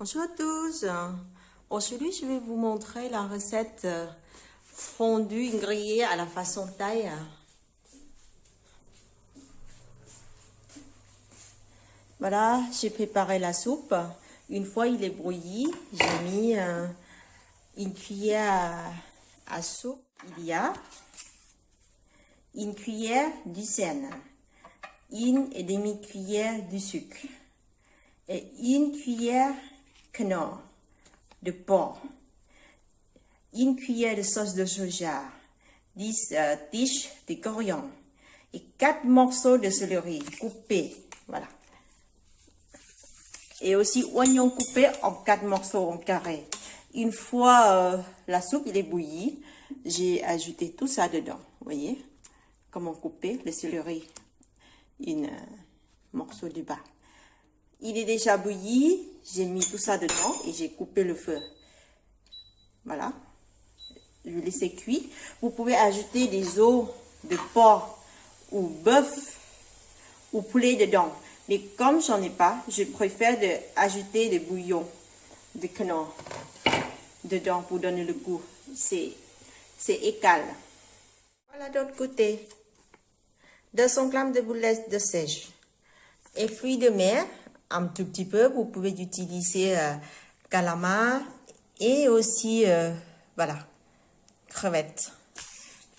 Bonjour à tous. Aujourd'hui, je vais vous montrer la recette fondue grillée à la façon thaï. Voilà, j'ai préparé la soupe. Une fois il est bouilli, j'ai mis une cuillère à soupe. Il y a une cuillère du sel, une et demi cuillère de sucre et une cuillère quinoa de porc, une cuillère de sauce de soja, 10 tiges de coriandre et 4 morceaux de céleri coupés. Voilà. Et aussi oignons coupés en 4 morceaux en carré. Une fois la soupe il est bouillie, j'ai ajouté tout ça dedans. Vous voyez comment couper le céleri, un morceau du bas. Il est déjà bouilli, j'ai mis tout ça dedans et j'ai coupé le feu. Voilà. Je vais laisser cuire. Vous pouvez ajouter des os de porc ou bœuf ou poulet dedans. Mais comme j'en ai pas, je préfère ajouter des bouillons de quinoa dedans pour donner le goût. C'est égal. Voilà d'autre côté. 200 g de boulettes de sèche et fruits de mer. Un tout petit peu, vous pouvez utiliser calamar et aussi, voilà, crevettes.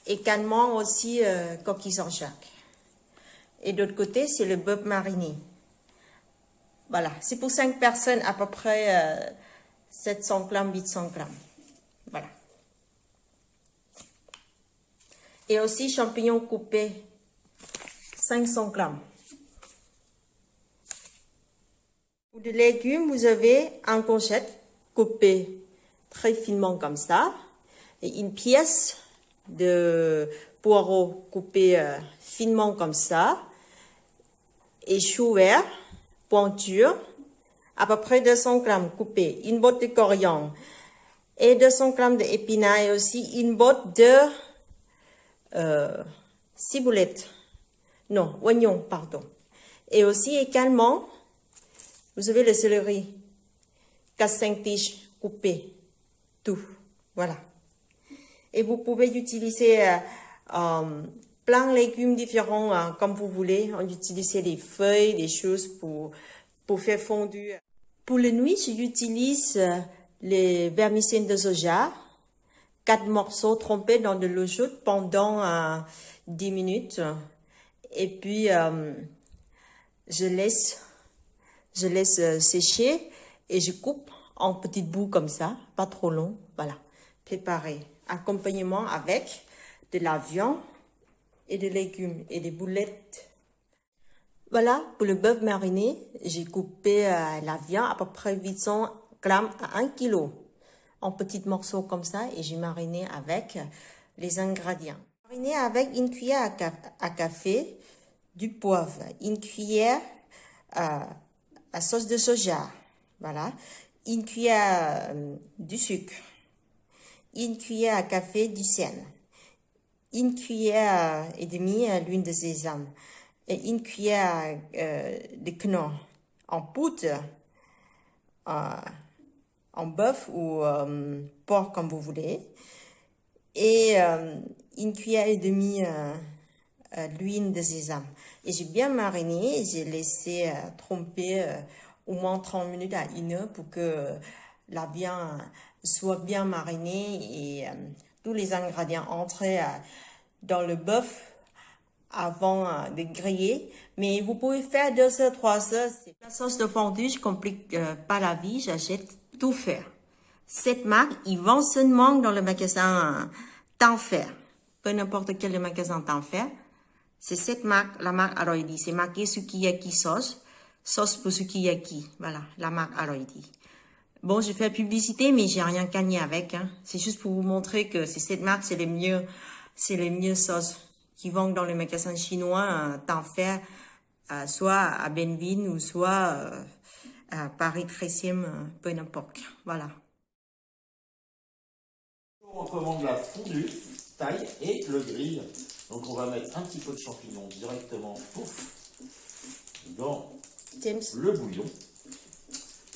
Également aussi coquilles sans chaque. Et d'autre côté, c'est le bœuf mariné. Voilà, c'est pour 5 personnes à peu près 700 g, 800 g. Voilà. Et aussi champignons coupés, 500 g. Pour des légumes, vous avez un courgette coupé très finement comme ça et une pièce de poireau coupé finement comme ça et chou vert pointure à peu près 200 g coupé, une botte de coriandre et 200 g d'épinards et aussi une botte de ciboulette, non, oignon, pardon. Et aussi également vous avez le céleri, 4-5 tiges coupées, tout, voilà. Et vous pouvez utiliser plein de légumes différents comme vous voulez. On utilise des feuilles, des choses pour faire fondu. Pour les nuits, j'utilise les vermicelles de soja, 4 morceaux trempés dans de l'eau chaude pendant 10 minutes. Et puis, je laisse sécher et je coupe en petites bouts comme ça, pas trop long, voilà, préparé. Accompagnement avec de la viande et des légumes et des boulettes. Voilà, pour le bœuf mariné, j'ai coupé la viande à peu près 800 g à 1 kg en petits morceaux comme ça et j'ai mariné avec les ingrédients. Mariné avec une cuillère à café, du poivre, une cuillère à sauce de soja, voilà, une cuillère du sucre, une cuillère à café du sel, une cuillère et demie à l'huile de sésame et une cuillère de quinoa en poudre, en bœuf ou porc comme vous voulez, et une cuillère et demie l'huile de sésame. Et j'ai bien mariné et j'ai laissé tremper au moins 30 minutes à 1 heure pour que la viande soit bien marinée et tous les ingrédients entrent dans le bœuf avant de griller. Mais vous pouvez faire 2 heures, 3 heures. La sauce de fondue, je complique pas la vie, j'achète tout faire. Cette marque, ils vendent seulement dans le magasin Tanfer. Peu n'importe quel magasin Tanfer. C'est cette marque, la marque Aroidi. C'est marqué Sukiyaki sauce. Sauce pour Sukiyaki. Voilà, la marque Aroidi. Bon, je fais publicité, mais j'ai rien gagné avec. Hein. C'est juste pour vous montrer que c'est cette marque, c'est les mieux sauces qui vendent dans les magasins chinois, Tanfer, soit à Benvin ou soit à Paris 13e, peu n'importe. Voilà. On commande la fondue, taille et le grill. Donc on va mettre un petit peu de champignons directement pouf, dans James. le bouillon.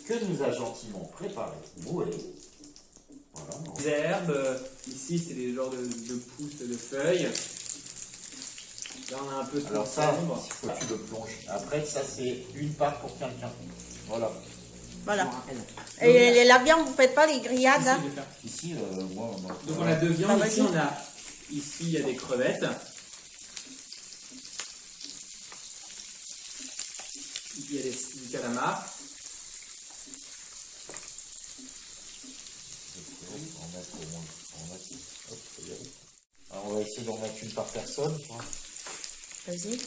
que nous a gentiment préparé Moué. Voilà. Des herbes, ici c'est des genres de pousses, de feuilles. Là on a un peu de Alors ça, concombre. il faut que tu le plonges. Après, ça c'est une part pour quelqu'un. Voilà. Voilà. Et la viande, vous faites pas les grillades, Ici, hein? je vais faire. Ici, moi, Donc on a deux viandes, Bah, ici vas-y. on a, ici il y a des crevettes. Il y a du calamar. On va mettre au moins. Hop, faut y aller. Alors, on va essayer d'en mettre une par personne. Vas-y.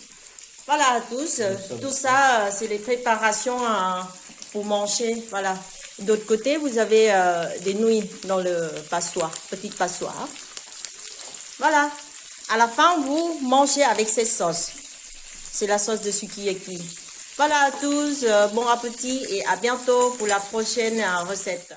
Voilà à tous. Tout ça, c'est les préparations pour manger. Voilà. D'autre côté, vous avez des nouilles dans le passoire, petite passoire. Voilà. À la fin, vous mangez avec ces sauces. C'est la sauce de sukiyaki. Voilà à tous. Bon appétit et à bientôt pour la prochaine recette.